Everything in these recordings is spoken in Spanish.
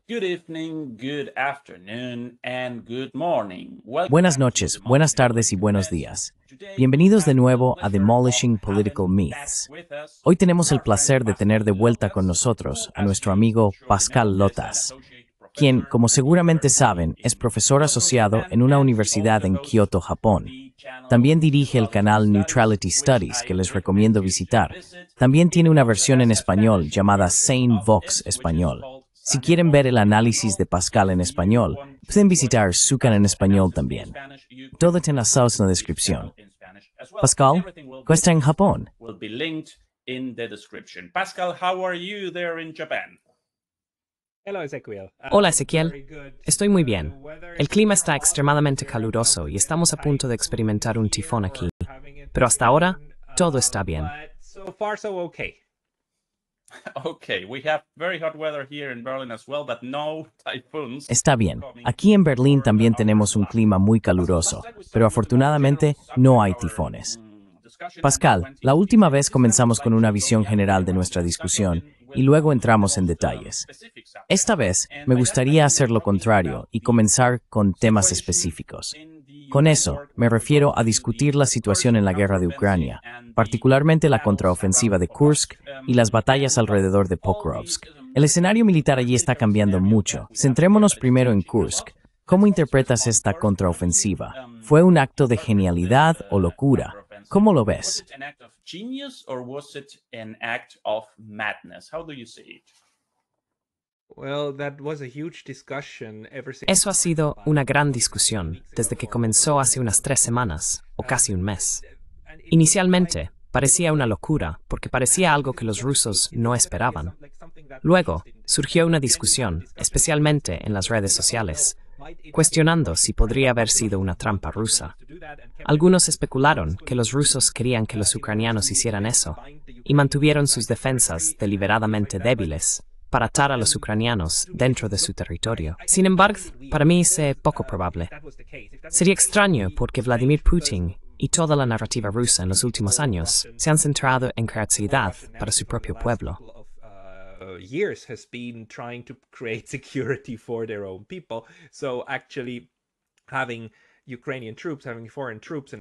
Good evening, good afternoon, and good morning. Buenas noches, buenas tardes y buenos días. Bienvenidos de nuevo a Demolishing Political Myths. Hoy tenemos el placer de tener de vuelta con nosotros a nuestro amigo Pascal Lotas, quien, como seguramente saben, es profesor asociado en una universidad en Kioto, Japón. También dirige el canal Neutrality Studies, que les recomiendo visitar. También tiene una versión en español llamada Sane Vox Español. Si quieren ver el análisis de Pascal en español, pueden visitar su canal en español también. Todo está enlazado en la descripción. Pascal, ¿cómo está en Japón? Pascal, how are you there in Japan? Hola Ezequiel, estoy muy bien. El clima está extremadamente caluroso y estamos a punto de experimentar un tifón aquí. Pero hasta ahora, todo está bien. Okay, we have very hot weather here in Berlin as well, but no typhoons. Está bien. Aquí en Berlín también tenemos un clima muy caluroso, pero afortunadamente no hay tifones. Pascal, la última vez comenzamos con una visión general de nuestra discusión y luego entramos en detalles. Esta vez me gustaría hacer lo contrario y comenzar con temas específicos. Con eso, me refiero a discutir la situación en la guerra de Ucrania, particularmente la contraofensiva de Kursk y las batallas alrededor de Pokrovsk. El escenario militar allí está cambiando mucho. Centrémonos primero en Kursk. ¿Cómo interpretas esta contraofensiva? ¿Fue un acto de genialidad o locura? ¿Cómo lo ves? Eso ha sido una gran discusión desde que comenzó hace unas 3 semanas, o casi un mes. Inicialmente, parecía una locura, porque parecía algo que los rusos no esperaban. Luego, surgió una discusión, especialmente en las redes sociales, cuestionando si podría haber sido una trampa rusa. Algunos especularon que los rusos querían que los ucranianos hicieran eso, y mantuvieron sus defensas deliberadamente débiles, para atar a los ucranianos dentro de su territorio. Sin embargo, para mí es poco probable. Sería extraño porque Vladimir Putin y toda la narrativa rusa en los últimos años se han centrado en crear seguridad para su propio pueblo.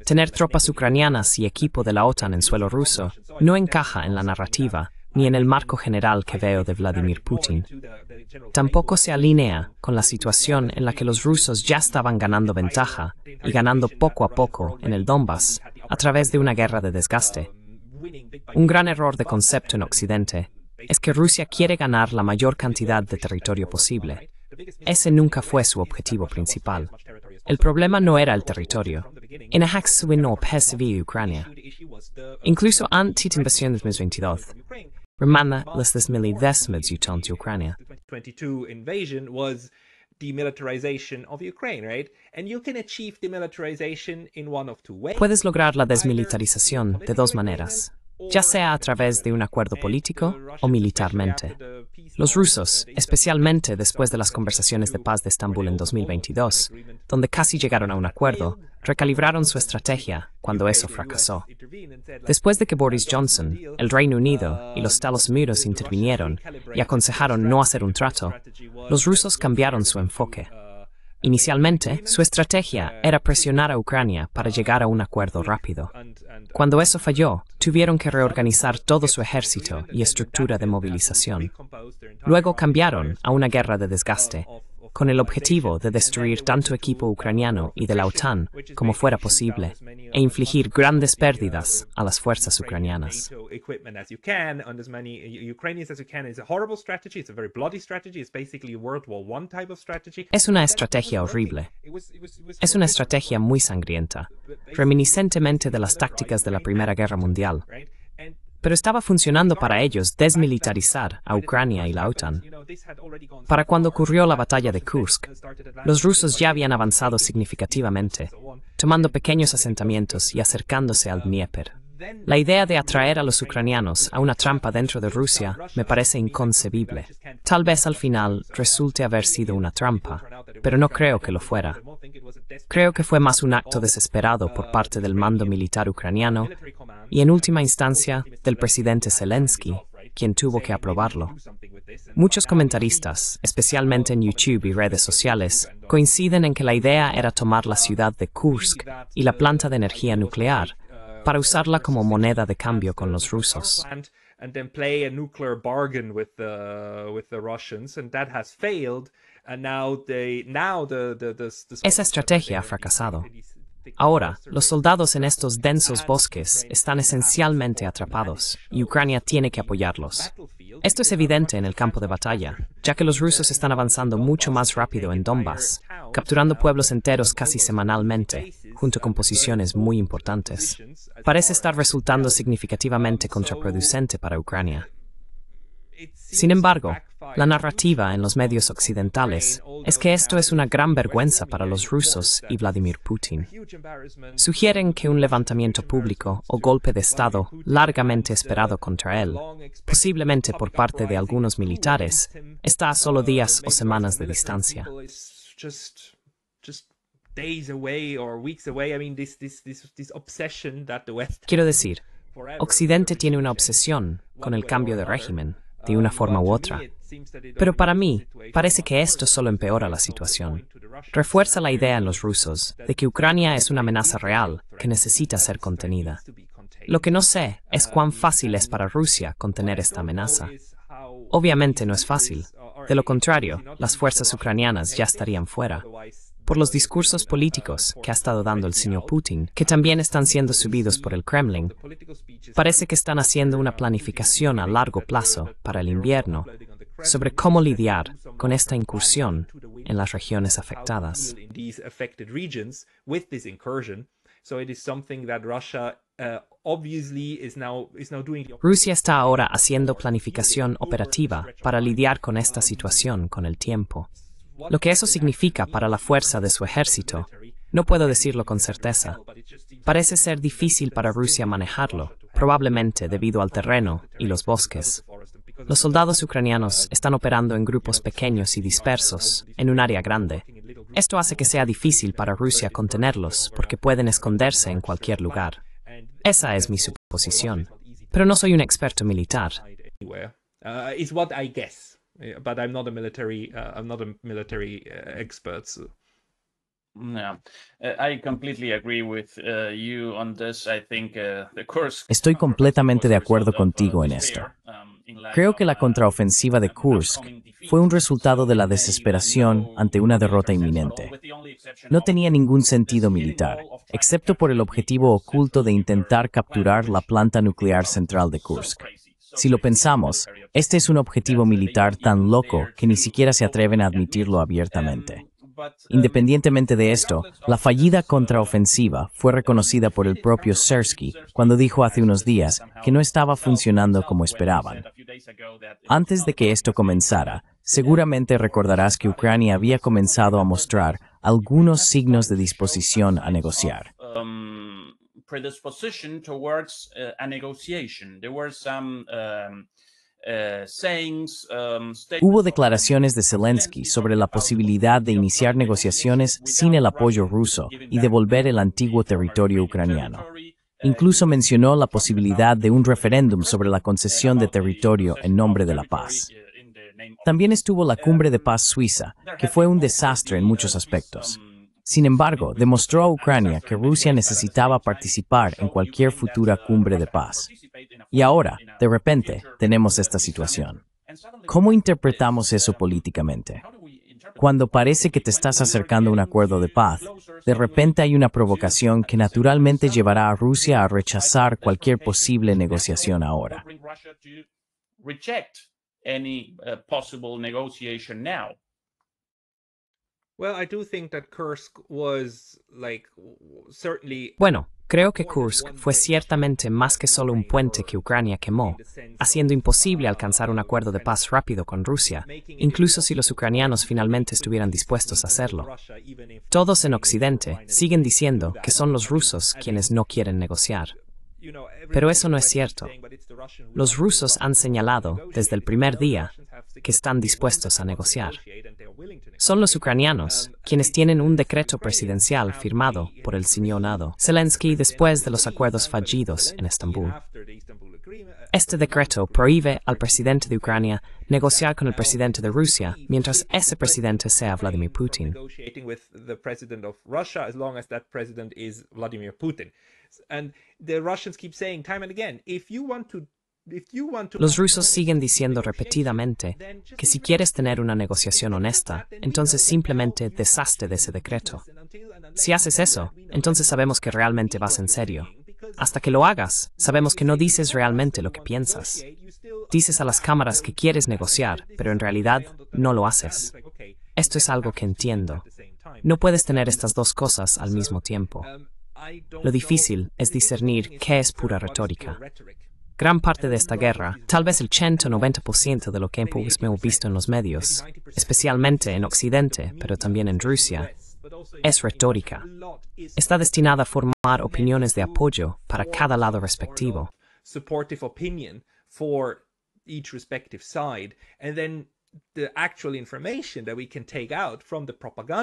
Tener tropas ucranianas y equipo de la OTAN en suelo ruso no encaja en la narrativa ni en el marco general que veo de Vladimir Putin. Tampoco se alinea con la situación en la que los rusos ya estaban ganando ventaja y ganando poco a poco en el Donbass a través de una guerra de desgaste. Un gran error de concepto en Occidente es que Rusia quiere ganar la mayor cantidad de territorio posible. Ese nunca fue su objetivo principal. El problema no era el territorio. Ucrania. Incluso antes de la invasión de 2022, Romana las desmilitaristas de Ucrania. Puedes lograr la desmilitarización de dos maneras, ya sea a través de un acuerdo político o militarmente. Los rusos, especialmente después de las conversaciones de paz de Estambul en 2022, donde casi llegaron a un acuerdo, recalibraron su estrategia cuando eso fracasó. Después de que Boris Johnson, el Reino Unido y los Estados Unidos intervinieron y aconsejaron no hacer un trato, los rusos cambiaron su enfoque. Inicialmente, su estrategia era presionar a Ucrania para llegar a un acuerdo rápido. Cuando eso falló, tuvieron que reorganizar todo su ejército y estructura de movilización. Luego cambiaron a una guerra de desgaste, con el objetivo de destruir tanto equipo ucraniano y de la OTAN como fuera posible, e infligir grandes pérdidas a las fuerzas ucranianas. Es una estrategia horrible. Es una estrategia muy sangrienta, reminiscentemente de las tácticas de la Primera Guerra Mundial. Pero estaba funcionando para ellos desmilitarizar a Ucrania y la OTAN. Para cuando ocurrió la batalla de Kursk, los rusos ya habían avanzado significativamente, tomando pequeños asentamientos y acercándose al Dnieper. La idea de atraer a los ucranianos a una trampa dentro de Rusia me parece inconcebible. Tal vez al final resulte haber sido una trampa, pero no creo que lo fuera. Creo que fue más un acto desesperado por parte del mando militar ucraniano y, en última instancia, del presidente Zelensky, quien tuvo que aprobarlo. Muchos comentaristas, especialmente en YouTube y redes sociales, coinciden en que la idea era tomar la ciudad de Kursk y la planta de energía nuclear para usarla como moneda de cambio con los rusos. Esa estrategia ha fracasado. Ahora, los soldados en estos densos bosques están esencialmente atrapados y Ucrania tiene que apoyarlos. Esto es evidente en el campo de batalla, ya que los rusos están avanzando mucho más rápido en Donbass, capturando pueblos enteros casi semanalmente, junto con posiciones muy importantes. Parece estar resultando significativamente contraproducente para Ucrania. Sin embargo, la narrativa en los medios occidentales es que esto es una gran vergüenza para los rusos y Vladimir Putin. Sugieren que un levantamiento público o golpe de Estado largamente esperado contra él, posiblemente por parte de algunos militares, está a solo días o semanas de distancia. Quiero decir, Occidente tiene una obsesión con el cambio de régimen, de una forma u otra. Pero para mí, parece que esto solo empeora la situación. Refuerza la idea en los rusos de que Ucrania es una amenaza real que necesita ser contenida. Lo que no sé es cuán fácil es para Rusia contener esta amenaza. Obviamente no es fácil. De lo contrario, las fuerzas ucranianas ya estarían fuera. Por los discursos políticos que ha estado dando el señor Putin, que también están siendo subidos por el Kremlin, parece que están haciendo una planificación a largo plazo para el invierno sobre cómo lidiar con esta incursión en las regiones afectadas. Rusia está ahora haciendo planificación operativa para lidiar con esta situación con el tiempo. Lo que eso significa para la fuerza de su ejército, no puedo decirlo con certeza. Parece ser difícil para Rusia manejarlo, probablemente debido al terreno y los bosques. Los soldados ucranianos están operando en grupos pequeños y dispersos, en un área grande. Esto hace que sea difícil para Rusia contenerlos, porque pueden esconderse en cualquier lugar. Esa es mi suposición. Pero no soy un experto militar. But I'm not a military expert. So. Yeah, I completely agree with you on this. I think the Kursk. Estoy completamente de acuerdo contigo en esto. Creo que la contraofensiva de Kursk fue un resultado de la desesperación ante una derrota inminente. No tenía ningún sentido militar, excepto por el objetivo oculto de intentar capturar la planta nuclear central de Kursk. Si lo pensamos, este es un objetivo militar tan loco que ni siquiera se atreven a admitirlo abiertamente. Independientemente de esto, la fallida contraofensiva fue reconocida por el propio Sersky cuando dijo hace unos días que no estaba funcionando como esperaban. Antes de que esto comenzara, seguramente recordarás que Ucrania había comenzado a mostrar algunos signos de disposición a negociar. Predisposition towards a negotiation. There were some sayings. Hubo declaraciones de Zelensky sobre la posibilidad de iniciar negociaciones sin el apoyo ruso y devolver el antiguo territorio ucraniano. Incluso mencionó la posibilidad de un referéndum sobre la concesión de territorio en nombre de la paz. También estuvo la Cumbre de Paz Suiza, que fue un desastre en muchos aspectos. Sin embargo, demostró a Ucrania que Rusia necesitaba participar en cualquier futura cumbre de paz. Y ahora, de repente, tenemos esta situación. ¿Cómo interpretamos eso políticamente? Cuando parece que te estás acercando a un acuerdo de paz, de repente hay una provocación que naturalmente llevará a Rusia a rechazar cualquier posible negociación ahora. Well, I do think that Kursk was certainly. Bueno, creo que Kursk fue ciertamente más que solo un puente que Ucrania quemó, haciendo imposible alcanzar un acuerdo de paz rápido con Rusia, incluso si los ucranianos finalmente estuvieran dispuestos a hacerlo. Todos en Occidente siguen diciendo que son los rusos quienes no quieren negociar. Pero eso no es cierto. Los rusos han señalado desde el primer día que están dispuestos a negociar. Son los ucranianos quienes tienen un decreto presidencial firmado por el señor Zelensky después de los acuerdos fallidos en Estambul. Este decreto prohíbe al presidente de Ucrania negociar con el presidente de Rusia mientras ese presidente sea Vladimir Putin. Los rusos siguen diciendo repetidamente que si quieres tener una negociación honesta, entonces simplemente deshazte de ese decreto. Si haces eso, entonces sabemos que realmente vas en serio. Hasta que lo hagas, sabemos que no dices realmente lo que piensas. Dices a las cámaras que quieres negociar, pero en realidad no lo haces. Esto es algo que entiendo. No puedes tener estas dos cosas al mismo tiempo. Lo difícil es discernir qué es pura retórica. Gran parte de esta guerra, tal vez el 80 o 90% de lo que hemos visto en los medios, especialmente en Occidente, pero también en Rusia, es retórica. Está destinada a formar opiniones de apoyo para cada lado respectivo.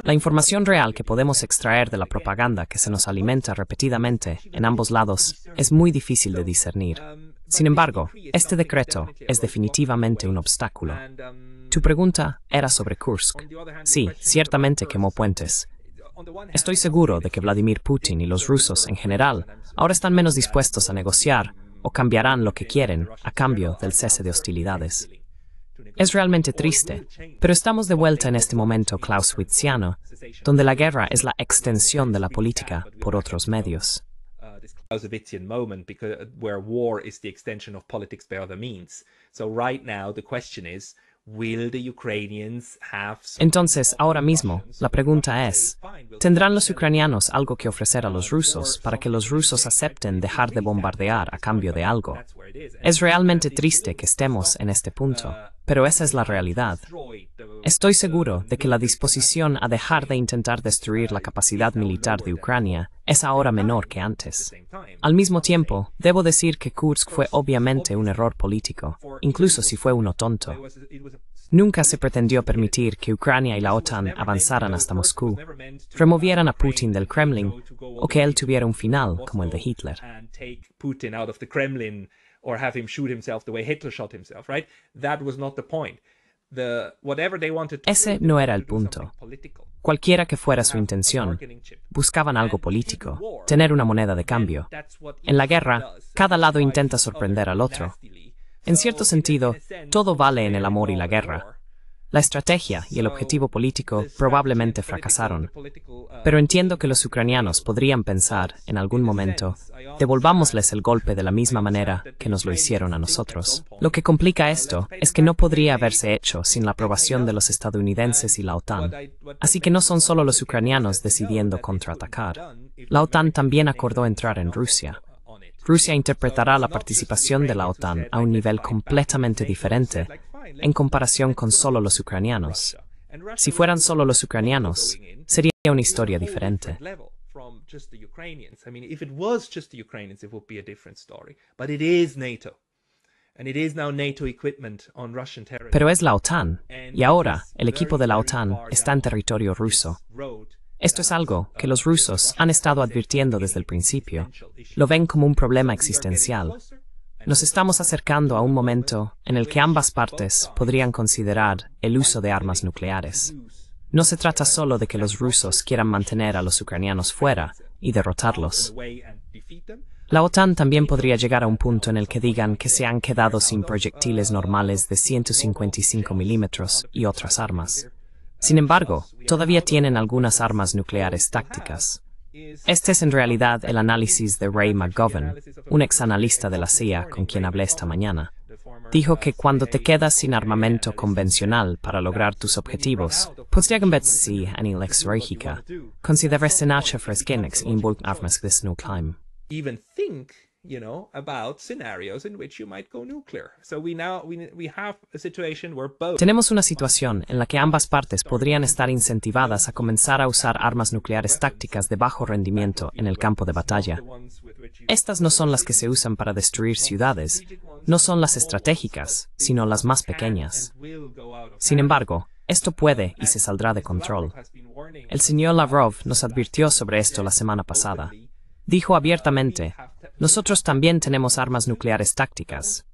La información real que podemos extraer de la propaganda que se nos alimenta repetidamente en ambos lados es muy difícil de discernir. Sin embargo, este decreto es definitivamente un obstáculo. Tu pregunta era sobre Kursk. Sí, ciertamente quemó puentes. Estoy seguro de que Vladimir Putin y los rusos en general ahora están menos dispuestos a negociar o cambiarán lo que quieren a cambio del cese de hostilidades. Es realmente triste, pero estamos de vuelta en este momento clausewitziano, donde la guerra es la extensión de la política por otros medios. Clausewitzian moment where war is the extension of politics by other means. So right now the question is, will the Ukrainians have some... Entonces, ahora mismo, la pregunta es, ¿tendrán los ucranianos algo que ofrecer a los rusos para que los rusos acepten dejar de bombardear a cambio de algo? Es realmente triste que estemos en este punto, pero esa es la realidad. Estoy seguro de que la disposición a dejar de intentar destruir la capacidad militar de Ucrania es ahora menor que antes. Al mismo tiempo, debo decir que Kursk fue obviamente un error político, incluso si fue uno tonto. Nunca se pretendió permitir que Ucrania y la OTAN avanzaran hasta Moscú, removieran a Putin del Kremlin o que él tuviera un final como el de Hitler. Or have him shoot himself the way Hitler shot himself, right? That was not the point. Ese no era el punto. Cualquiera que fuera su intención, buscaban algo político, tener una moneda de cambio. En la guerra, cada lado intenta sorprender al otro. En cierto sentido, todo vale en el amor y la guerra. La estrategia y el objetivo político probablemente fracasaron, pero entiendo que los ucranianos podrían pensar, en algún momento, devolvámosles el golpe de la misma manera que nos lo hicieron a nosotros. Lo que complica esto es que no podría haberse hecho sin la aprobación de los estadounidenses y la OTAN. Así que no son solo los ucranianos decidiendo contraatacar. La OTAN también acordó entrar en Rusia. Rusia interpretará la participación de la OTAN a un nivel completamente diferente en comparación con solo los ucranianos. Si fueran solo los ucranianos, sería una historia diferente. Pero es la OTAN, y ahora el equipo de la OTAN está en territorio ruso. Esto es algo que los rusos han estado advirtiendo desde el principio. Lo ven como un problema existencial. Nos estamos acercando a un momento en el que ambas partes podrían considerar el uso de armas nucleares. No se trata solo de que los rusos quieran mantener a los ucranianos fuera y derrotarlos. La OTAN también podría llegar a un punto en el que digan que se han quedado sin proyectiles normales de 155 milímetros y otras armas. Sin embargo, todavía tienen algunas armas nucleares tácticas. Este es en realidad el análisis de Ray McGovern, un exanalista de la CIA con quien hablé esta mañana. Dijo que cuando te quedas sin armamento convencional para lograr tus objetivos, podrían si anilexreichica, considera senacha freskenex inbult armas nucleim. Even think, about scenarios in which you might go nuclear. So we have a situation where both. Tenemos una situación en la que ambas partes podrían estar incentivadas a comenzar a usar armas nucleares tácticas de bajo rendimiento en el campo de batalla. Estas no son las que se usan para destruir ciudades, no son las estratégicas, sino las más pequeñas. Sin embargo, esto puede y se saldrá de control. El señor Lavrov nos advirtió sobre esto la semana pasada. Dijo abiertamente, nosotros también tenemos armas nucleares tácticas.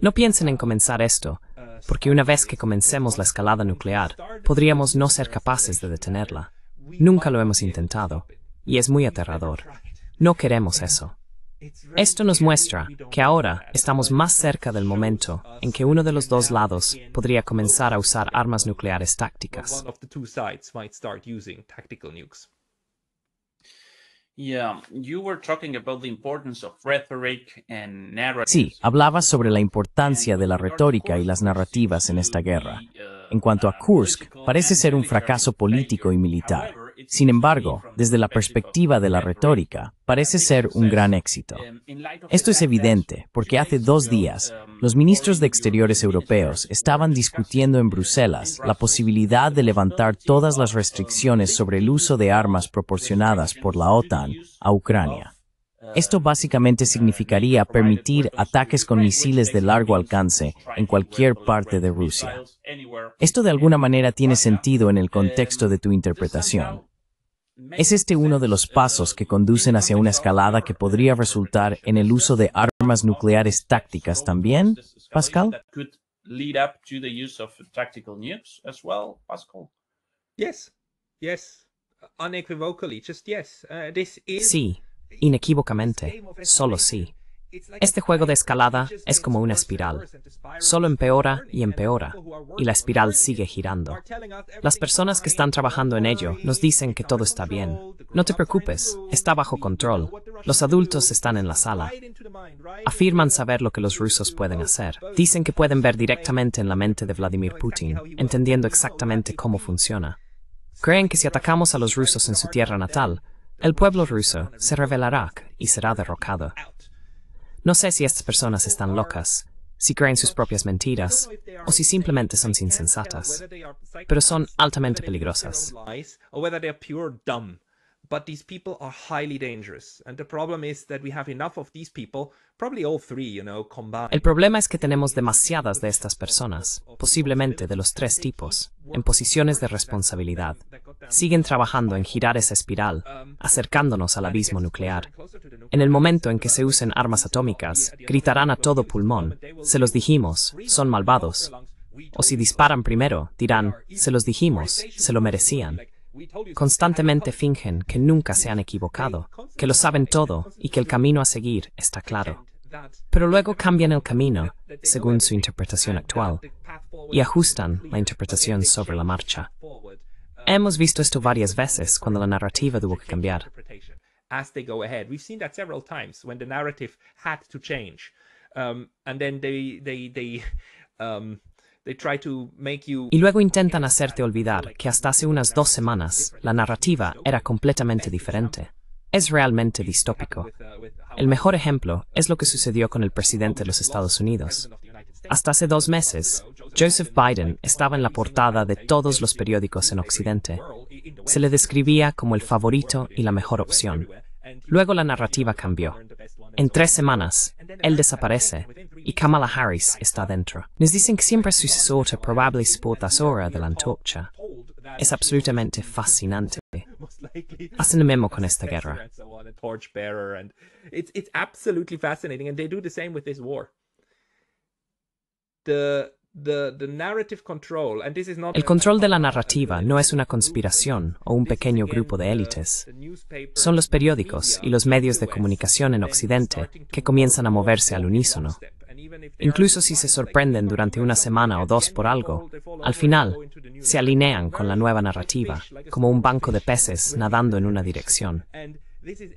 No piensen en comenzar esto, porque una vez que comencemos la escalada nuclear, podríamos no ser capaces de detenerla. Nunca lo hemos intentado, y es muy aterrador. No queremos eso. Esto nos muestra que ahora estamos más cerca del momento en que uno de los dos lados podría comenzar a usar armas nucleares tácticas. Sí, hablaba sobre la importancia de la retórica y las narrativas en esta guerra. En cuanto a Kursk, parece ser un fracaso político y militar. Sin embargo, desde la perspectiva de la retórica, parece ser un gran éxito. Esto es evidente porque hace 2 días, los ministros de Exteriores europeos estaban discutiendo en Bruselas la posibilidad de levantar todas las restricciones sobre el uso de armas proporcionadas por la OTAN a Ucrania. Esto básicamente significaría permitir ataques con misiles de largo alcance en cualquier parte de Rusia. Esto de alguna manera tiene sentido en el contexto de tu interpretación. ¿Es este uno de los pasos que conducen hacia una escalada que podría resultar en el uso de armas nucleares tácticas también, Pascal? Sí, inequívocamente, solo sí. Este juego de escalada es como una espiral. Solo empeora, y la espiral sigue girando. Las personas que están trabajando en ello nos dicen que todo está bien. No te preocupes, está bajo control. Los adultos están en la sala. Afirman saber lo que los rusos pueden hacer. Dicen que pueden ver directamente en la mente de Vladimir Putin, entendiendo exactamente cómo funciona. Creen que si atacamos a los rusos en su tierra natal, el pueblo ruso se rebelará y será derrocado. No sé si estas personas están locas, si creen sus propias mentiras, o si simplemente son insensatas, pero son altamente peligrosas. But these people are highly dangerous, and the problem is that we have enough of these people, probably all three, combined. El problema es que tenemos demasiadas de estas personas, posiblemente de los 3 tipos, en posiciones de responsabilidad. Siguen trabajando en girar esa espiral, acercándonos al abismo nuclear. En el momento en que se usen armas atómicas, gritarán a todo pulmón, se los dijimos, son malvados. O si disparan primero, dirán, se los dijimos, se lo merecían. Constantemente fingen que nunca se han equivocado, que lo saben todo y que el camino a seguir está claro. Pero luego cambian el camino, según su interpretación actual, y ajustan la interpretación sobre la marcha. Hemos visto esto varias veces cuando la narrativa tuvo que cambiar. As they go ahead, we've seen that several times when the narrative had to change, and then they try to make you. Y luego intentan hacerte olvidar que hasta hace unas 2 semanas la narrativa era completamente diferente. Es realmente distópico. El mejor ejemplo es lo que sucedió con el presidente de los Estados Unidos. Hasta hace 2 meses, Joseph Biden estaba en la portada de todos los periódicos en Occidente. Se le describía como el favorito y la mejor opción. Luego la narrativa cambió. En 3 semanas, él desaparece y Kamala Harris está dentro. Nos dicen que siempre su sucesor probablemente se portasora de la antorcha. Es absolutamente fascinante. Hacen lo mismo con esta guerra. It's absolutely fascinating, and they do the same with this war. El control de la narrativa no es una conspiración o un pequeño grupo de élites. Son los periódicos y los medios de comunicación en Occidente que comienzan a moverse al unísono. Incluso si se sorprenden durante una semana o dos por algo, al final se alinean con la nueva narrativa, como un banco de peces nadando en una dirección.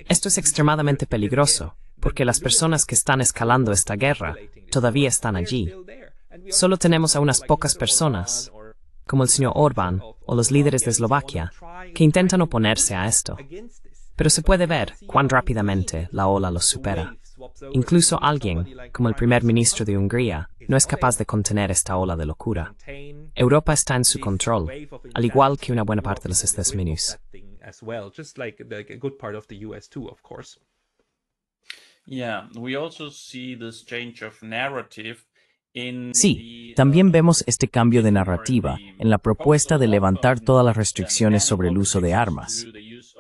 Esto es extremadamente peligroso, porque las personas que están escalando esta guerra todavía están allí. Solo tenemos a unas pocas personas, como el señor Orbán o los líderes de Eslovaquia, que intentan oponerse a esto. Pero se puede ver cuán rápidamente la ola los supera. Incluso alguien, como el primer ministro de Hungría, no es capaz de contener esta ola de locura. Europa está en su control, al igual que una buena parte de los Estados Unidos. Yeah, we also see this change of narrative in Sí, también vemos este cambio de narrativa en la propuesta de levantar todas las restricciones sobre el uso de armas.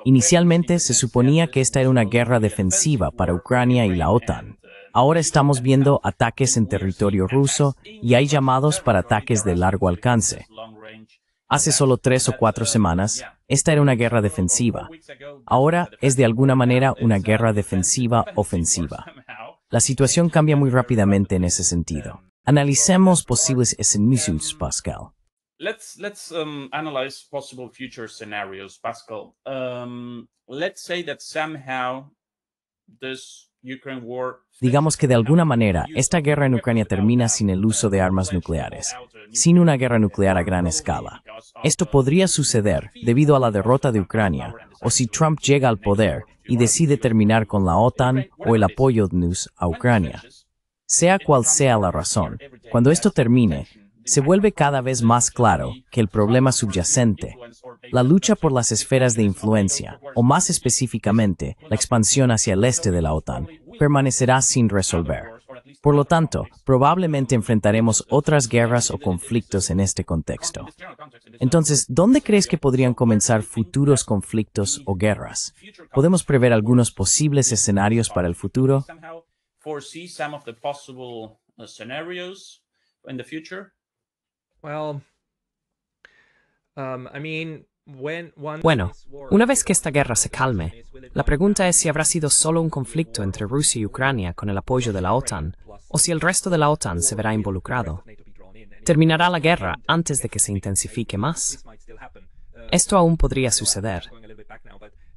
Inicialmente se suponía que esta era una guerra defensiva para Ucrania y la OTAN. Ahora estamos viendo ataques en territorio ruso y hay llamados para ataques de largo alcance. Hace solo 3 o 4 semanas, esta era una guerra defensiva. Ahora es de alguna manera una guerra defensiva ofensiva. La situación cambia muy rápidamente en ese sentido. Analicemos posibles escenarios, Pascal. Let's analyze possible future scenarios, Pascal. Let's say that somehow this Ukraine war. Digamos que de alguna manera esta guerra en Ucrania termina sin el uso de armas nucleares, sin una guerra nuclear a gran escala. Esto podría suceder debido a la derrota de Ucrania, o si Trump llega al poder y decide terminar con la OTAN o el apoyo de NUS a Ucrania. Sea cual sea la razón, cuando esto termine, se vuelve cada vez más claro que el problema subyacente, la lucha por las esferas de influencia, o más específicamente, la expansión hacia el este de la OTAN, permanecerá sin resolver. Por lo tanto, probablemente enfrentaremos otras guerras o conflictos en este contexto. Entonces, ¿dónde crees que podrían comenzar futuros conflictos o guerras? ¿Podemos prever algunos posibles escenarios para el futuro? Foresee some of the possible scenarios in the future? Bueno, una vez que esta guerra se calme, la pregunta es si habrá sido solo un conflicto entre Rusia y Ucrania con el apoyo de la OTAN, o si el resto de la OTAN se verá involucrado. ¿Terminará la guerra antes de que se intensifique más? Esto aún podría suceder.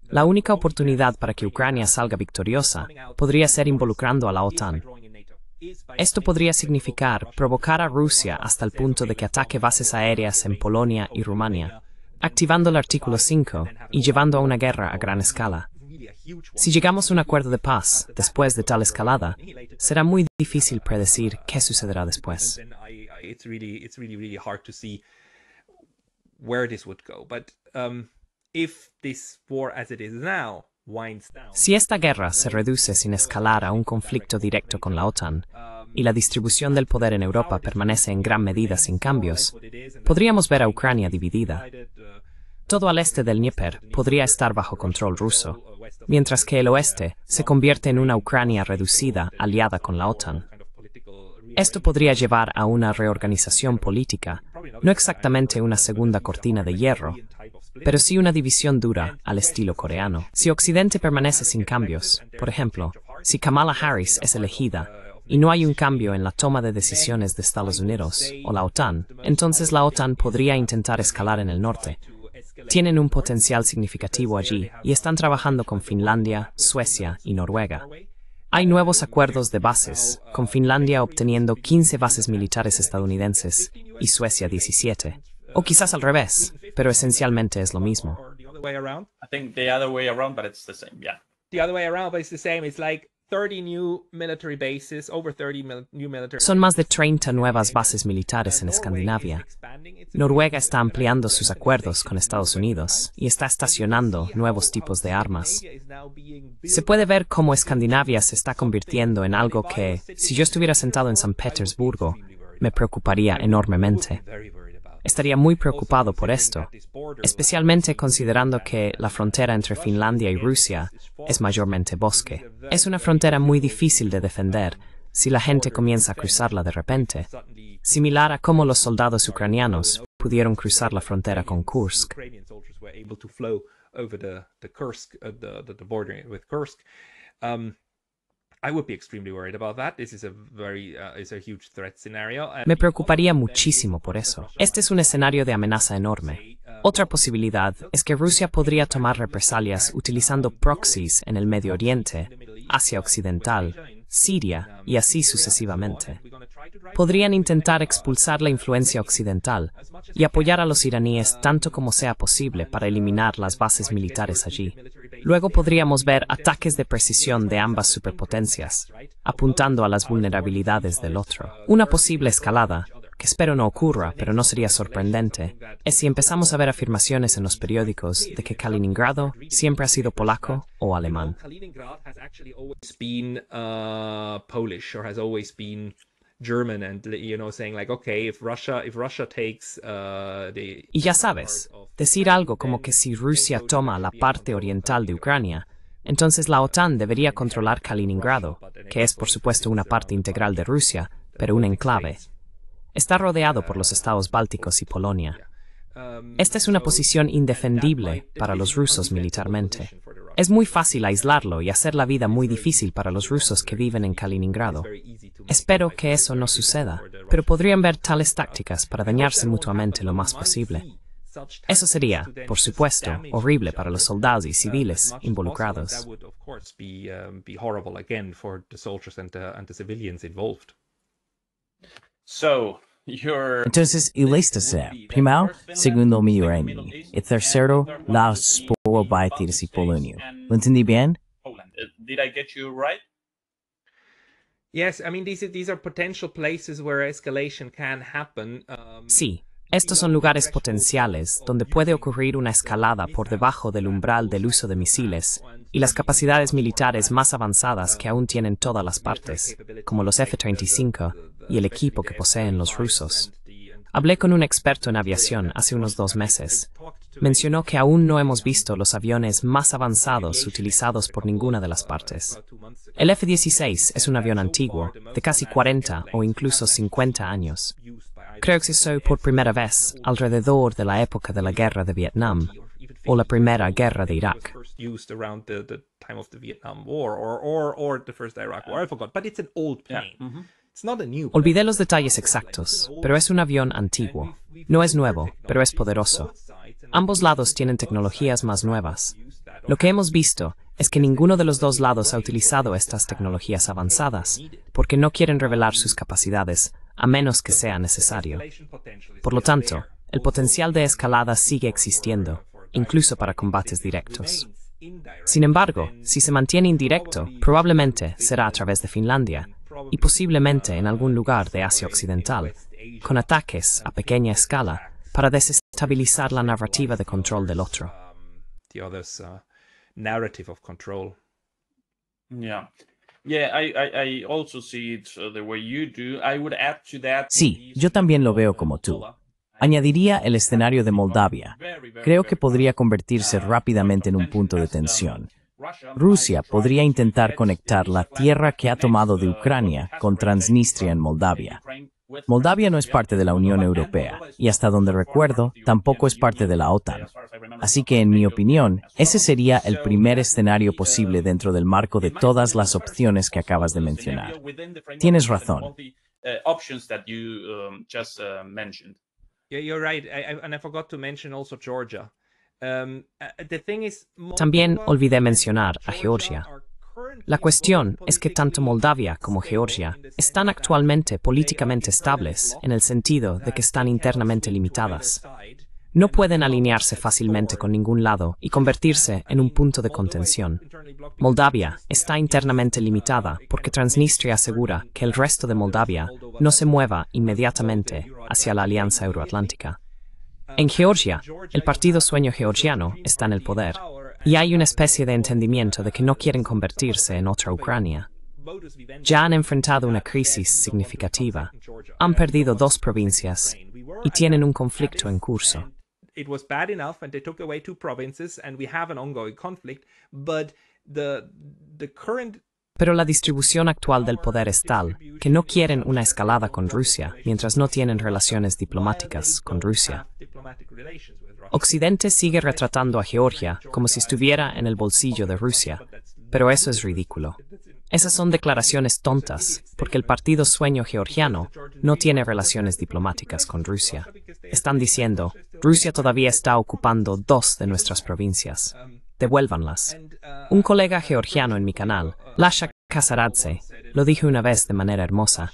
La única oportunidad para que Ucrania salga victoriosa podría ser involucrando a la OTAN. Esto podría significar provocar a Rusia hasta el punto de que ataque bases aéreas en Polonia y Rumania, activando el artículo 5 y llevando a una guerra a gran escala. Si llegamos a un acuerdo de paz después de tal escalada, será muy difícil predecir qué sucederá después. Si esta guerra se reduce sin escalar a un conflicto directo con la OTAN, y la distribución del poder en Europa permanece en gran medida sin cambios, podríamos ver a Ucrania dividida. Todo al este del Dnieper podría estar bajo control ruso, mientras que el oeste se convierte en una Ucrania reducida aliada con la OTAN. Esto podría llevar a una reorganización política, no exactamente una segunda cortina de hierro, pero sí una división dura al estilo coreano. Si Occidente permanece sin cambios, por ejemplo, si Kamala Harris es elegida y no hay un cambio en la toma de decisiones de Estados Unidos o la OTAN, entonces la OTAN podría intentar escalar en el norte. Tienen un potencial significativo allí y están trabajando con Finlandia, Suecia y Noruega. Hay nuevos acuerdos de bases, con Finlandia obteniendo 15 bases militares estadounidenses y Suecia 17. O quizás al revés, pero esencialmente es lo mismo. I think the other way around, but it's the same, yeah. The other way around, but it's the same. It's like 30 new military bases, over 30 new military. Son más de 30 nuevas bases militares en Escandinavia. Noruega está ampliando sus acuerdos con Estados Unidos y está estacionando nuevos tipos de armas. Se puede ver cómo Escandinavia se está convirtiendo en algo que, si yo estuviera sentado en San Petersburgo, me preocuparía enormemente. Estaría muy preocupado por esto, especialmente considerando que la frontera entre Finlandia y Rusia es mayormente bosque. Es una frontera muy difícil de defender si la gente comienza a cruzarla de repente, similar a cómo los soldados ucranianos pudieron cruzar la frontera con Kursk. I would be extremely worried about that. This is a very is a huge threat scenario. Me preocuparía muchísimo por eso. Este es un escenario de amenaza enorme. Otra posibilidad es que Rusia podría tomar represalias utilizando proxies en el Medio Oriente, Asia Occidental, Siria y así sucesivamente. Podrían intentar expulsar la influencia occidental y apoyar a los iraníes tanto como sea posible para eliminar las bases militares allí. Luego podríamos ver ataques de precisión de ambas superpotencias, apuntando a las vulnerabilidades del otro. Una posible escalada, que espero no ocurra, pero no sería sorprendente, es si empezamos a ver afirmaciones en los periódicos de que Kaliningrado siempre ha sido polaco o alemán. Kaliningrad has actually always been Polish or has always been German, and saying like, okay, if Russia takes the Y ya sabes, decir algo como que si Rusia toma la parte oriental de Ucrania, entonces la OTAN debería controlar Kaliningrado, que es por supuesto una parte integral de Rusia, pero un enclave. Está rodeado por los estados bálticos y Polonia. Esta es una posición indefendible para los rusos militarmente. Es muy fácil aislarlo y hacer la vida muy difícil para los rusos que viven en Kaliningrado. Espero que eso no suceda, pero podrían ver tales tácticas para dañarse mutuamente lo más posible. Eso sería, por supuesto, horrible para los soldados y civiles involucrados. Entonces, ilista primeiro, segundo milenio, y tercero, la Sporobaitiris y Polonio. ¿Lo entendí bien? Did I get you right? Yes, I mean these are potential places where escalation can happen. Sí, estos son lugares potenciales donde puede ocurrir una escalada por debajo del umbral del uso de misiles y las capacidades militares más avanzadas que aún tienen todas las partes, como los F-35 y el equipo que poseen los rusos. Hablé con un experto en aviación hace unos 2 meses. Mencionó que aún no hemos visto los aviones más avanzados utilizados por ninguna de las partes. El F-16 es un avión antiguo, de casi 40 o incluso 50 años. Creo que se usó por primera vez alrededor de la época de la guerra de Vietnam o la primera guerra de Irak. Olvidé los detalles exactos, pero es un avión antiguo. No es nuevo, pero es poderoso. Ambos lados tienen tecnologías más nuevas. Lo que hemos visto es que ninguno de los dos lados ha utilizado estas tecnologías avanzadas, porque no quieren revelar sus capacidades, a menos que sea necesario. Por lo tanto, el potencial de escalada sigue existiendo, incluso para combates directos. Sin embargo, si se mantiene indirecto, probablemente será a través de Finlandia, y posiblemente en algún lugar de Asia Occidental, con ataques a pequeña escala para desestabilizar la narrativa de control del otro. Sí, yo también lo veo como tú. Añadiría el escenario de Moldavia. Creo que podría convertirse rápidamente en un punto de tensión. Rusia podría intentar conectar la tierra que ha tomado de Ucrania con Transnistria en Moldavia. Moldavia no es parte de la Unión Europea y hasta donde recuerdo tampoco es parte de la OTAN. Así que en mi opinión, ese sería el primer escenario posible dentro del marco de todas las opciones que acabas de mencionar. Tienes razón. También olvidé mencionar a Georgia. La cuestión es que tanto Moldavia como Georgia están actualmente políticamente estables en el sentido de que están internamente limitadas. No pueden alinearse fácilmente con ningún lado y convertirse en un punto de contención. Moldavia está internamente limitada porque Transnistria asegura que el resto de Moldavia no se mueva inmediatamente hacia la Alianza Euroatlántica. En Georgia, el partido Sueño Georgiano está en el poder, y hay una especie de entendimiento de que no quieren convertirse en otra Ucrania. Ya han enfrentado una crisis significativa, han perdido 2 provincias y tienen un conflicto en curso. Pero la distribución actual del poder es tal que no quieren una escalada con Rusia mientras no tienen relaciones diplomáticas con Rusia. Occidente sigue retratando a Georgia como si estuviera en el bolsillo de Rusia, pero eso es ridículo. Esas son declaraciones tontas, porque el Partido Sueño Georgiano no tiene relaciones diplomáticas con Rusia. Están diciendo, Rusia todavía está ocupando 2 de nuestras provincias. Devuélvanlas. Un colega georgiano en mi canal, Lasha Kasaradze, lo dijo una vez de manera hermosa.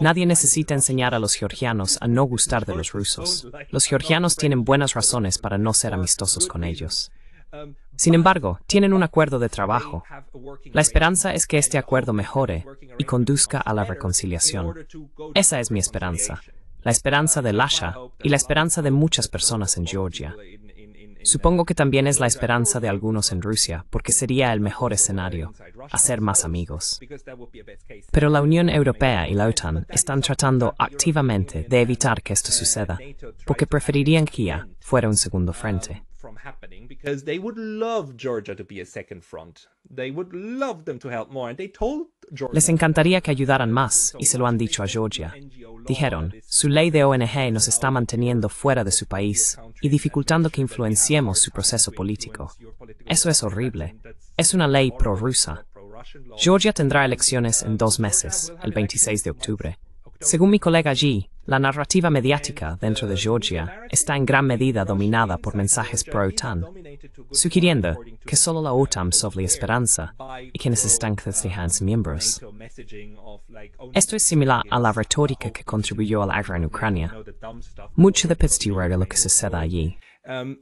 Nadie necesita enseñar a los georgianos a no gustar de los rusos. Los georgianos tienen buenas razones para no ser amistosos con ellos. Sin embargo, tienen un acuerdo de trabajo. La esperanza es que este acuerdo mejore y conduzca a la reconciliación. Esa es mi esperanza. La esperanza de Lasha y la esperanza de muchas personas en Georgia. Supongo que también es la esperanza de algunos en Rusia, porque sería el mejor escenario, hacer más amigos. Pero la Unión Europea y la OTAN están tratando activamente de evitar que esto suceda, porque preferirían que ya fuera un segundo frente. Because they would love Georgia to be a second front. They would love them to help more. And they told Georgia. Les encantaría que ayudaran más, y se lo han dicho a Georgia. Dijeron, su ley de ONG nos está manteniendo fuera de su país y dificultando que influenciemos su proceso político. Eso es horrible. Es una ley prorrusa. Georgia tendrá elecciones en 2 meses, el 26 de octubre. Según mi colega allí, la narrativa mediática dentro de Georgia está en gran medida dominada por mensajes pro-OTAN, sugiriendo que solo la OTAN sobre esperanza y que necesitan crecer miembros. Esto es similar a la retórica que contribuyó a la guerra en Ucrania. Mucho dependerá de lo que suceda allí.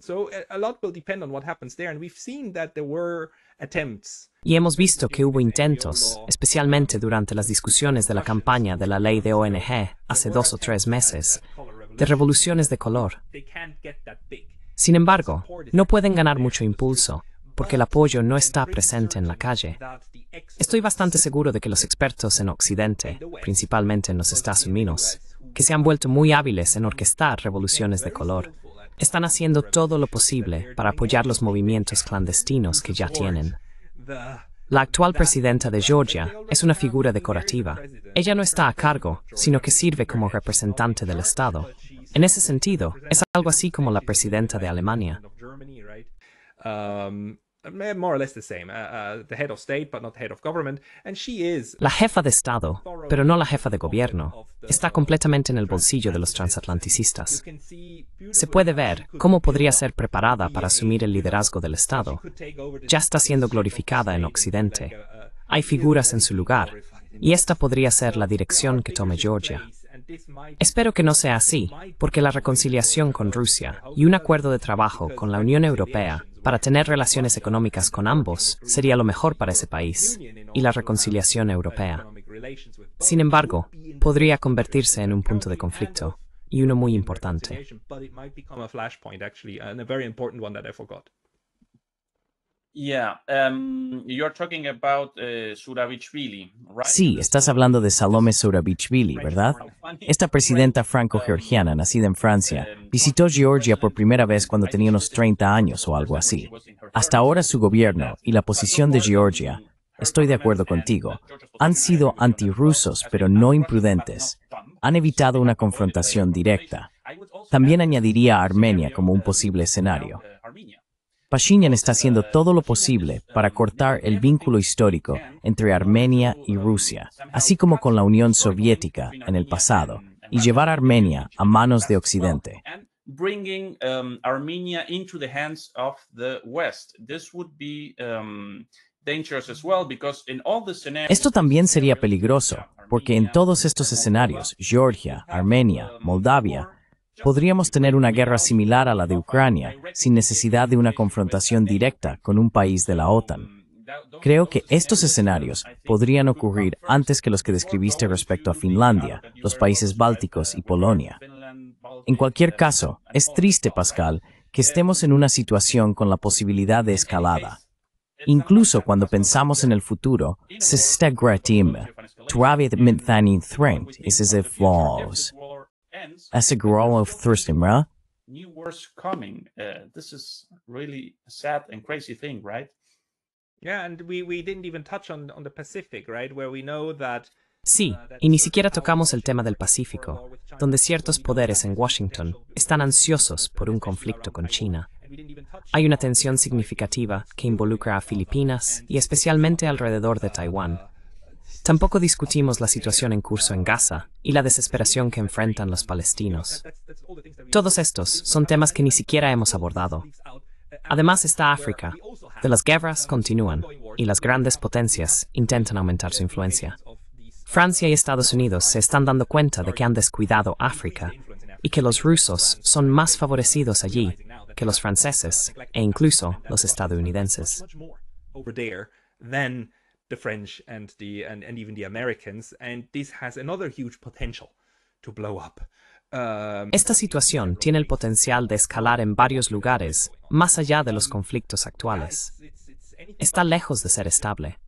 So a lot will depend on what happens there, and we've seen that there were attempts. Y hemos visto que hubo intentos, especialmente durante las discusiones de la campaña de la ley de ONG hace 2 o 3 meses, de revoluciones de color. Sin embargo, no pueden ganar mucho impulso, porque el apoyo no está presente en la calle. Estoy bastante seguro de que los expertos en Occidente, principalmente en los Estados Unidos, que se han vuelto muy hábiles en orquestar revoluciones de color, están haciendo todo lo posible para apoyar los movimientos clandestinos que ya tienen. La actual presidenta de Georgia es una figura decorativa. Ella no está a cargo, sino que sirve como representante del Estado. En ese sentido, es algo así como la presidenta de Alemania. More or less the same. The head of state, but not the head of government, and she is La jefa de Estado, pero no la jefa de gobierno, está completamente en el bolsillo de los transatlanticistas. Se puede ver cómo podría ser preparada para asumir el liderazgo del Estado. Ya está siendo glorificada en Occidente. Hay figuras en su lugar, y esta podría ser la dirección que tome Georgia. Espero que no sea así, porque la reconciliación con Rusia y un acuerdo de trabajo con la Unión Europea para tener relaciones económicas con ambos sería lo mejor para ese país y la reconciliación europea. Sin embargo, podría convertirse en un punto de conflicto, y uno muy importante. Yeah, you're talking about Zurabichvili, right? Sí, estás hablando de Salome Zurabichvili, ¿verdad? Esta presidenta franco-georgiana, nacida en Francia, visitó Georgia por primera vez cuando tenía unos 30 años o algo así. Hasta ahora su gobierno y la posición de Georgia, estoy de acuerdo contigo, han sido antirrusos pero no imprudentes. Han evitado una confrontación directa. También añadiría a Armenia como un posible escenario. Pashinyan está haciendo todo lo posible para cortar el vínculo histórico entre Armenia y Rusia, así como con la Unión Soviética en el pasado, y llevar a Armenia a manos de Occidente. Bringing Armenia into the hands of the West. This would be dangerous as well because in all the scenarios. Esto también sería peligroso, porque en todos estos escenarios, Georgia, Armenia, Moldavia, podríamos tener una guerra similar a la de Ucrania, sin necesidad de una confrontación directa con un país de la OTAN. Creo que estos escenarios podrían ocurrir antes que los que describiste respecto a Finlandia, los países bálticos y Polonia. En cualquier caso, es triste, Pascal, que estemos en una situación con la posibilidad de escalada. Incluso cuando pensamos en el futuro, se está gratim, traviat minthanin thrent, is as if walls. As a grow of thirsting, right? New wars coming. This is really a sad and crazy thing, right? Yeah, and we didn't even touch on the Pacific, right? Where we know that Sí, y ni siquiera tocamos el tema del Pacífico, donde ciertos poderes en Washington están ansiosos por un conflicto con China. Hay una tensión significativa que involucra a Filipinas y especialmente alrededor de Taiwán. Tampoco discutimos la situación en curso en Gaza y la desesperación que enfrentan los palestinos. Todos estos son temas que ni siquiera hemos abordado. Además está África. De las guerras continúan y las grandes potencias intentan aumentar su influencia. Francia y Estados Unidos se están dando cuenta de que han descuidado África y que los rusos son más favorecidos allí que los franceses e incluso los estadounidenses. The French and even the Americans, and this has another huge potential to blow up. Esta situación tiene el potencial de escalar en varios lugares, más allá de los conflictos actuales. Está lejos de ser estable.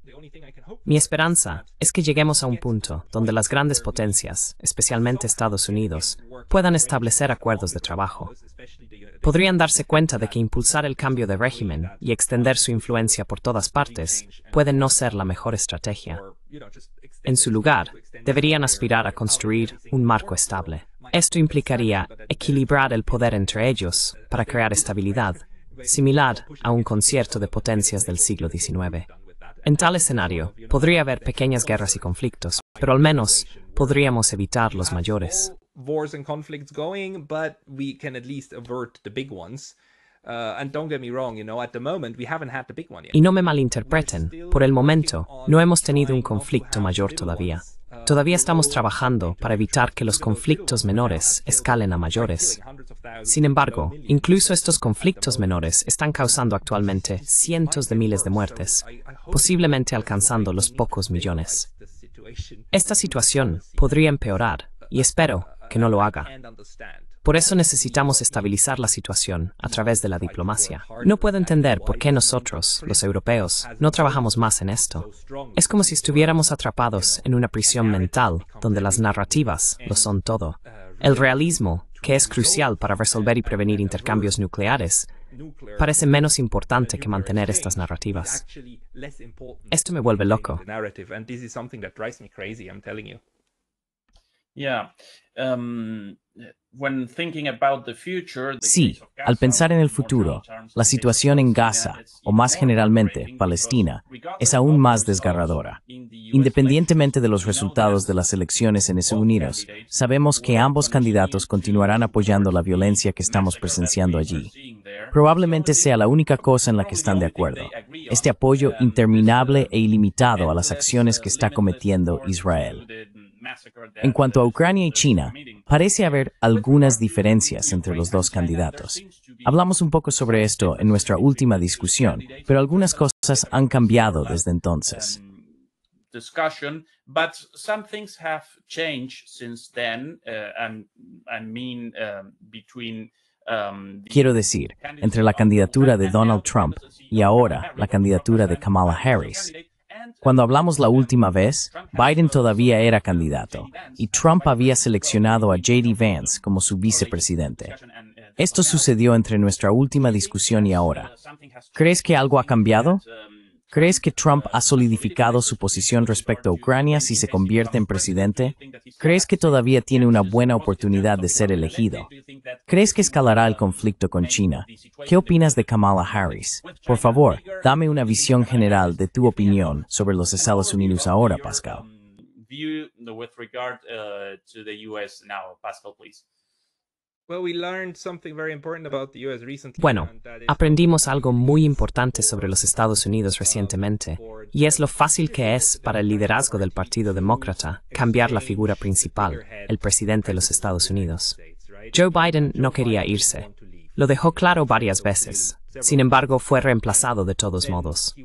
Mi esperanza es que lleguemos a un punto donde las grandes potencias, especialmente Estados Unidos, puedan establecer acuerdos de trabajo. Podrían darse cuenta de que impulsar el cambio de régimen y extender su influencia por todas partes puede no ser la mejor estrategia. En su lugar, deberían aspirar a construir un marco estable. Esto implicaría equilibrar el poder entre ellos para crear estabilidad, similar a un concierto de potencias del siglo XIX. En tal escenario, podría haber pequeñas guerras y conflictos, pero al menos podríamos evitar los mayores. Wars and conflicts going, but we can at least avert the big ones. And don't get me wrong, at the moment we haven't had the big one yet. Y no me malinterpreten, por el momento no hemos tenido un conflicto mayor todavía. Todavía estamos trabajando para evitar que los conflictos menores escalen a mayores. Sin embargo, incluso estos conflictos menores están causando actualmente cientos de miles de muertes, posiblemente alcanzando los pocos millones. Esta situación podría empeorar, y espero que no lo haga. Por eso necesitamos estabilizar la situación a través de la diplomacia. No puedo entender por qué nosotros, los europeos, no trabajamos más en esto. Es como si estuviéramos atrapados en una prisión mental donde las narrativas lo son todo. El realismo, que es crucial para resolver y prevenir intercambios nucleares, parece menos importante que mantener estas narrativas. Esto me vuelve loco. Sí, al pensar en el futuro, la situación en Gaza, o más generalmente, Palestina, es aún más desgarradora. Independientemente de los resultados de las elecciones en Estados Unidos, sabemos que ambos candidatos continuarán apoyando la violencia que estamos presenciando allí. Probablemente sea la única cosa en la que están de acuerdo, este apoyo interminable e ilimitado a las acciones que está cometiendo Israel. En cuanto a Ucrania y China, parece haber algunas diferencias entre los dos candidatos. Hablamos un poco sobre esto en nuestra última discusión, pero algunas cosas han cambiado desde entonces. Quiero decir, entre la candidatura de Donald Trump y ahora la candidatura de Kamala Harris. Cuando hablamos la última vez, Biden todavía era candidato, y Trump había seleccionado a J.D. Vance como su vicepresidente. Esto sucedió entre nuestra última discusión y ahora. ¿Crees que algo ha cambiado? ¿Crees que Trump ha solidificado su posición respecto a Ucrania si se convierte en presidente? ¿Crees que todavía tiene una buena oportunidad de ser elegido? ¿Crees que escalará el conflicto con China? ¿Qué opinas de Kamala Harris? Por favor, dame una visión general de tu opinión sobre los Estados Unidos ahora, Pascal. Bueno, aprendimos algo muy importante sobre los Estados Unidos recientemente, y es lo fácil que es para el liderazgo del Partido Demócrata cambiar la figura principal, el presidente de los Estados Unidos. Joe Biden no quería irse. Lo dejó claro varias veces. Sin embargo, fue reemplazado de todos modos.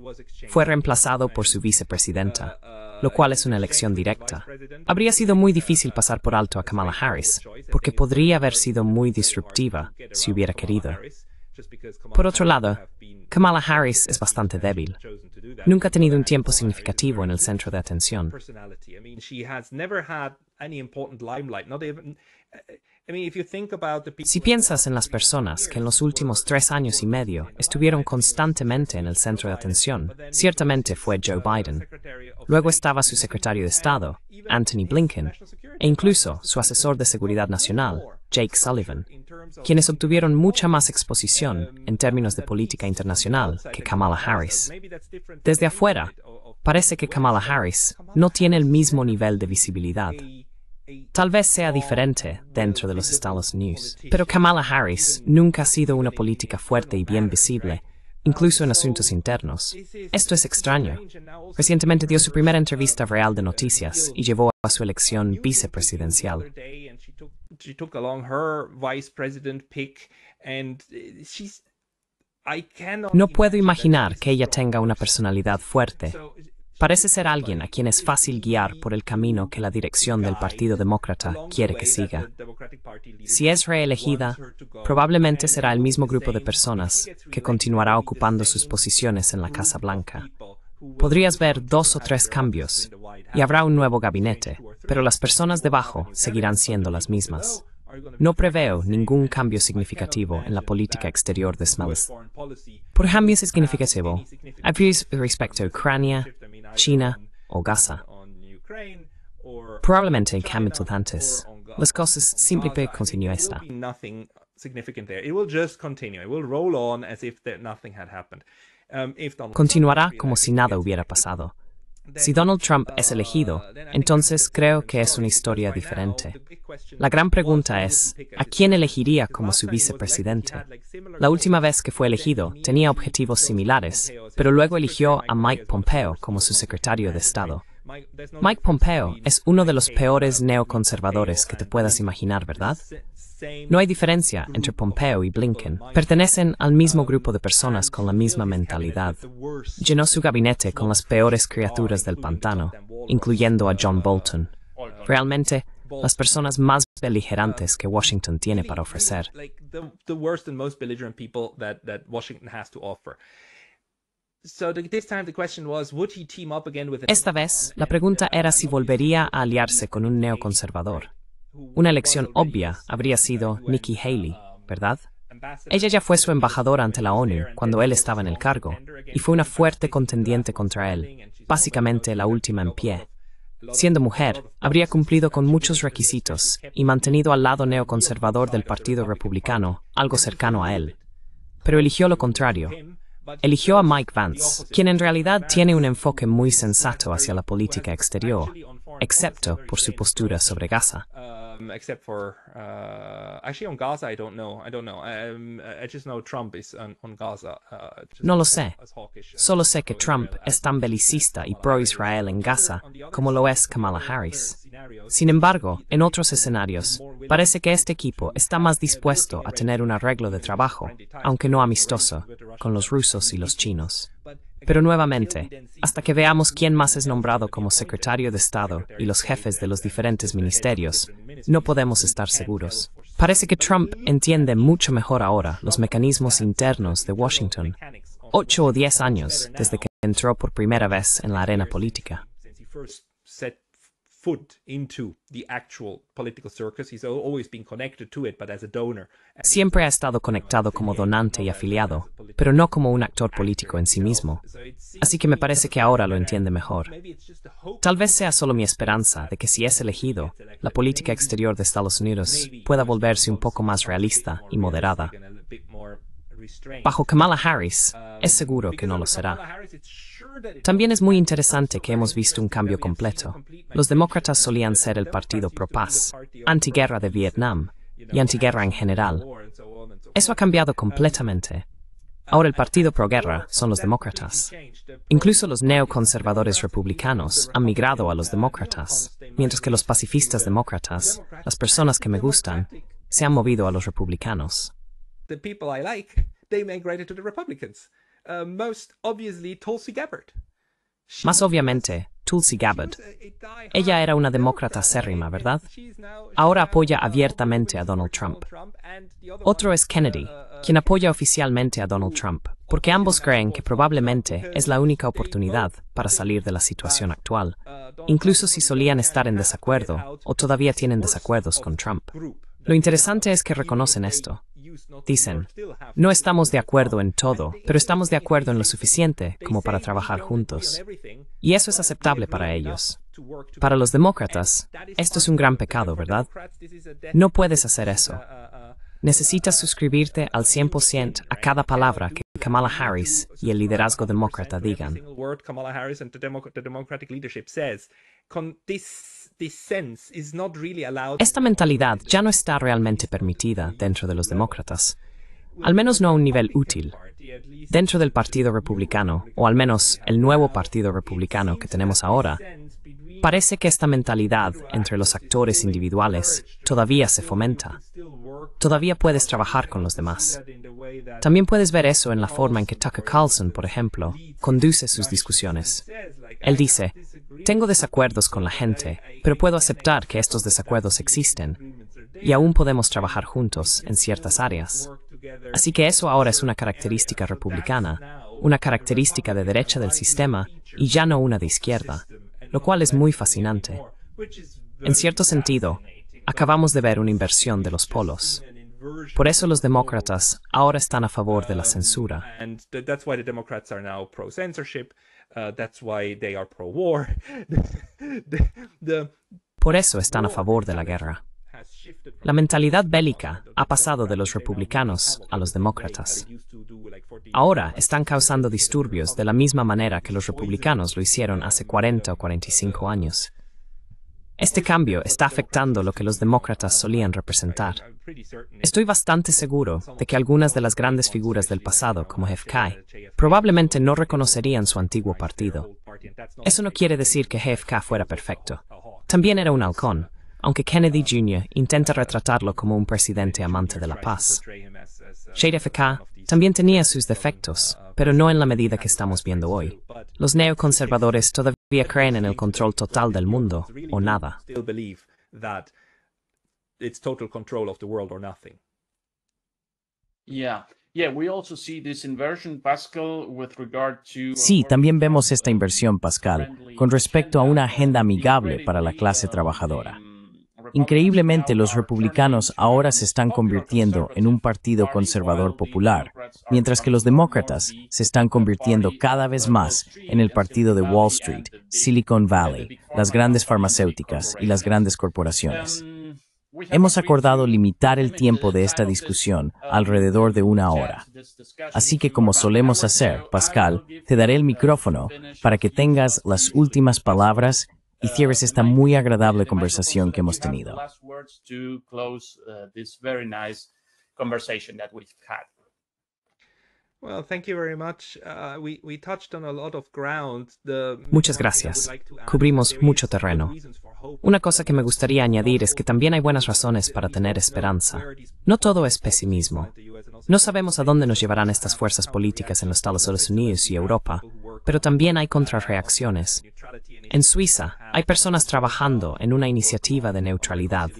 Fue reemplazado por su vicepresidenta, lo cual es una elección directa. Habría sido muy difícil pasar por alto a Kamala Harris, porque podría haber sido muy disruptiva si hubiera querido. Por otro lado, Kamala Harris es bastante débil. Nunca ha tenido un tiempo significativo en el centro de atención. Si piensas en las personas que en los últimos 3 años y medio estuvieron constantemente en el centro de atención, ciertamente fue Joe Biden. Luego estaba su secretario de Estado, Antony Blinken, e incluso su asesor de seguridad nacional, Jake Sullivan, quienes obtuvieron mucha más exposición en términos de política internacional que Kamala Harris. Desde afuera, parece que Kamala Harris no tiene el mismo nivel de visibilidad. Tal vez sea diferente dentro de los Estados Unidos, pero Kamala Harris nunca ha sido una política fuerte y bien visible, incluso en asuntos internos. Esto es extraño. Recientemente dio su primera entrevista real de noticias y llevó a su elección vicepresidencial. No puedo imaginar que ella tenga una personalidad fuerte. Parece ser alguien a quien es fácil guiar por el camino que la dirección del Partido Demócrata quiere que siga. Si es reelegida, probablemente será el mismo grupo de personas que continuará ocupando sus posiciones en la Casa Blanca. Podrías ver 2 o 3 cambios, y habrá un nuevo gabinete, pero las personas debajo seguirán siendo las mismas. No preveo ningún cambio significativo en la política exterior de Smells. Por cambio significativo, habría respecto a Ucrania, China o Gaza. Probablemente cambios antes. Las cosas simplemente continúan esta. Continuará como si nada hubiera pasado. Si Donald Trump es elegido, entonces creo que es una historia diferente. La gran pregunta es, ¿a quién elegiría como su vicepresidente? La última vez que fue elegido tenía objetivos similares, pero luego eligió a Mike Pompeo como su secretario de Estado. Mike Pompeo es uno de los peores neoconservadores que te puedas imaginar, ¿verdad? No hay diferencia entre Pompeo y Blinken. Pertenecen al mismo grupo de personas con la misma mentalidad. Llenó su gabinete con las peores criaturas del pantano, incluyendo a John Bolton. Realmente, las personas más beligerantes que Washington tiene para ofrecer. Esta vez, la pregunta era si volvería a aliarse con un neoconservador. Una elección obvia habría sido Nikki Haley, ¿verdad? Ella ya fue su embajadora ante la ONU cuando él estaba en el cargo, y fue una fuerte contendiente contra él, básicamente la última en pie. Siendo mujer, habría cumplido con muchos requisitos y mantenido al lado neoconservador del Partido Republicano, algo cercano a él. Pero eligió lo contrario. Eligió a Mike Vance, quien en realidad tiene un enfoque muy sensato hacia la política exterior, excepto por su postura sobre Gaza. Except for actually on Gaza, I don't know. I just know Trump is on Gaza. No lo sé. Solo sé que Trump es tan belicista y pro-Israel en Gaza como lo es Kamala Harris. Sin embargo, en otros escenarios, parece que este equipo está más dispuesto a tener un arreglo de trabajo, aunque no amistoso, con los rusos y los chinos. Pero nuevamente, hasta que veamos quién más es nombrado como secretario de Estado y los jefes de los diferentes ministerios, no podemos estar seguros. Parece que Trump entiende mucho mejor ahora los mecanismos internos de Washington, 8 o 10 años desde que entró por primera vez en la arena política. Siempre ha estado conectado como donante y afiliado, pero no como un actor político en sí mismo. Así que me parece que ahora lo entiende mejor. Tal vez sea solo mi esperanza de que si es elegido, la política exterior de Estados Unidos pueda volverse un poco más realista y moderada. Bajo Kamala Harris, es seguro que no lo será. También es muy interesante que hemos visto un cambio completo. Los demócratas solían ser el partido pro-paz, antiguerra de Vietnam y antiguerra en general. Eso ha cambiado completamente. Ahora el partido pro-guerra son los demócratas. Incluso los neoconservadores republicanos han migrado a los demócratas, mientras que los pacifistas demócratas, las personas que me gustan, se han movido a los republicanos. The people I like, they migrated to the Republicans. Most obviously, Tulsi Gabbard. Más obviamente, Tulsi Gabbard. Ella era una demócrata acérrima, ¿verdad? Ahora apoya abiertamente a Donald Trump. Otro es Kennedy, quien apoya oficialmente a Donald Trump, porque ambos creen que probablemente es la única oportunidad para salir de la situación actual, incluso si solían estar en desacuerdo o todavía tienen desacuerdos con Trump. Lo interesante es que reconocen esto. Dicen, no estamos de acuerdo en todo, pero estamos de acuerdo en lo suficiente como para trabajar juntos. Y eso es aceptable para ellos. Para los demócratas, esto es un gran pecado, ¿verdad? No puedes hacer eso. Necesitas suscribirte al 100% a cada palabra que Kamala Harris y el liderazgo demócrata digan. Esta mentalidad ya no está realmente permitida dentro de los demócratas, al menos no a un nivel útil. Dentro del Partido Republicano, o al menos el nuevo Partido Republicano que tenemos ahora, parece que esta mentalidad entre los actores individuales todavía se fomenta. Todavía puedes trabajar con los demás. También puedes ver eso en la forma en que Tucker Carlson, por ejemplo, conduce sus discusiones. Él dice, tengo desacuerdos con la gente, pero puedo aceptar que estos desacuerdos existen, y aún podemos trabajar juntos en ciertas áreas. Así que eso ahora es una característica republicana, una característica de derecha del sistema, y ya no una de izquierda, lo cual es muy fascinante. En cierto sentido, acabamos de ver una inversión de los polos. Por eso los demócratas ahora están a favor de la censura. Por eso están a favor de la guerra. La mentalidad bélica ha pasado de los republicanos a los demócratas. Ahora están causando disturbios de la misma manera que los republicanos lo hicieron hace 40 o 45 años. Este cambio está afectando lo que los demócratas solían representar. Estoy bastante seguro de que algunas de las grandes figuras del pasado, como JFK, probablemente no reconocerían su antiguo partido. Eso no quiere decir que JFK fuera perfecto. También era un halcón, aunque Kennedy Jr. intenta retratarlo como un presidente amante de la paz. JFK también tenía sus defectos, pero no en la medida que estamos viendo hoy. Los neoconservadores todavía creen en el control total del mundo, o nada. Sí, también vemos esta inversión, Pascal, con respecto a una agenda amigable para la clase trabajadora. Increíblemente, los republicanos ahora se están convirtiendo en un partido conservador popular, mientras que los demócratas se están convirtiendo cada vez más en el partido de Wall Street, Silicon Valley, las grandes farmacéuticas y las grandes corporaciones. Hemos acordado limitar el tiempo de esta discusión alrededor de 1 hora. Así que, como solemos hacer, Pascal, te daré el micrófono para que tengas las últimas palabras y cierres esta muy agradable conversación que hemos tenido. Muchas gracias. Cubrimos mucho terreno. Una cosa que me gustaría añadir es que también hay buenas razones para tener esperanza. No todo es pesimismo. No sabemos a dónde nos llevarán estas fuerzas políticas en los Estados Unidos y Europa, pero también hay contrarreacciones. En Suiza, hay personas trabajando en una iniciativa de neutralidad.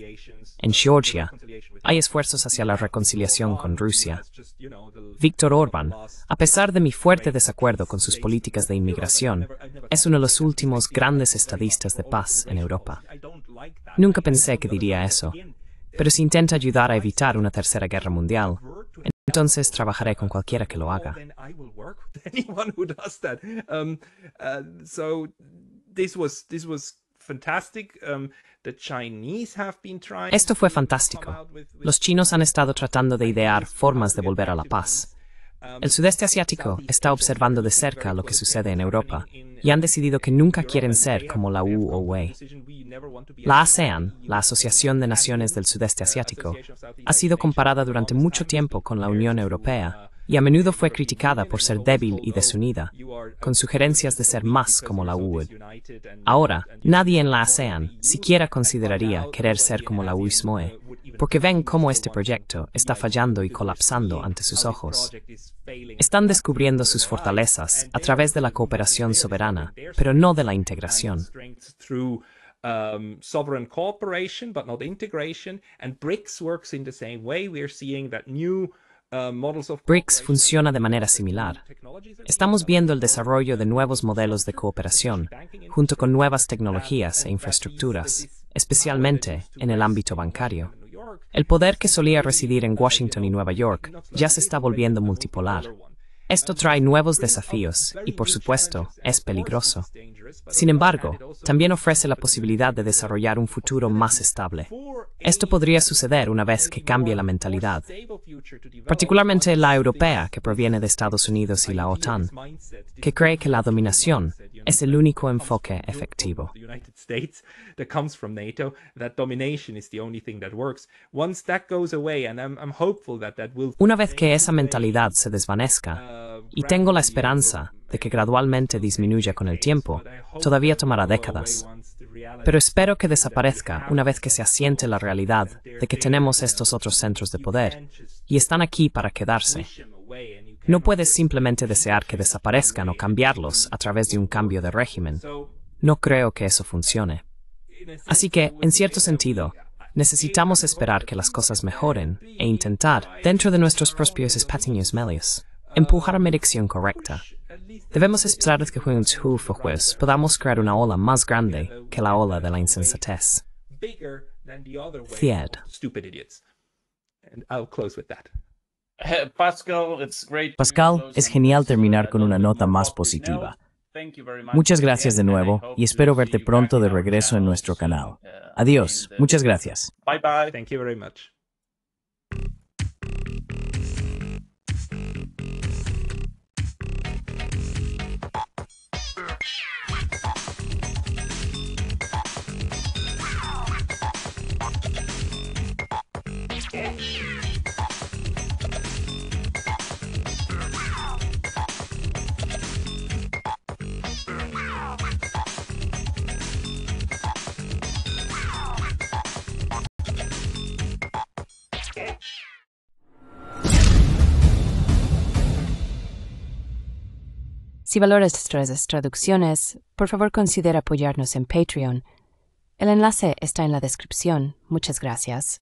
En Georgia, hay esfuerzos hacia la reconciliación con Rusia. Víctor Orbán, a pesar de mi fuerte desacuerdo con sus políticas de inmigración, es uno de los últimos grandes estadistas de paz en Europa. Nunca pensé que diría eso, pero si intenta ayudar a evitar una tercera guerra mundial, entonces trabajaré con cualquiera que lo haga. Esto fue fantástico. Los chinos han estado tratando de idear formas de volver a la paz. El sudeste asiático está observando de cerca lo que sucede en Europa y han decidido que nunca quieren ser como la UE. La ASEAN, la Asociación de Naciones del Sudeste Asiático, ha sido comparada durante mucho tiempo con la Unión Europea y a menudo fue criticada por ser débil y desunida, con sugerencias de ser más como la UE. Ahora, nadie en la ASEAN siquiera consideraría querer ser como la UISMOE, porque ven cómo este proyecto está fallando y colapsando ante sus ojos. Están descubriendo sus fortalezas a través de la cooperación soberana, pero no de la integración. Sovereign cooperation, but not integration, and BRICS works in the same way. We are seeing that new BRICS funciona de manera similar. Estamos viendo el desarrollo de nuevos modelos de cooperación, junto con nuevas tecnologías e infraestructuras, especialmente en el ámbito bancario. El poder que solía residir en Washington y Nueva York ya se está volviendo multipolar. Esto trae nuevos desafíos y, por supuesto, es peligroso. Sin embargo, también ofrece la posibilidad de desarrollar un futuro más estable. Esto podría suceder una vez que cambie la mentalidad, particularmente la europea que proviene de Estados Unidos y la OTAN, que cree que la dominación es el único enfoque efectivo. Una vez que esa mentalidad se desvanezca, y tengo la esperanza de que gradualmente disminuya con el tiempo, todavía tomará décadas. Pero espero que desaparezca una vez que se asiente la realidad de que tenemos estos otros centros de poder, y están aquí para quedarse. No puedes simplemente desear que desaparezcan o cambiarlos a través de un cambio de régimen. No creo que eso funcione. Así que, en cierto sentido, necesitamos esperar que las cosas mejoren e intentar, dentro de nuestros propios espacios medios, empujar a la dirección correcta. Debemos esperar que juntos podamos crear una ola más grande que la ola de la insensatez. Thied. Pascal, es genial terminar con una nota más positiva. Muchas gracias de nuevo y espero verte pronto de regreso en nuestro canal. Adiós. Muchas gracias. Bye bye. Thank you very much. Si valoras nuestras traducciones, por favor considera apoyarnos en Patreon. El enlace está en la descripción. Muchas gracias.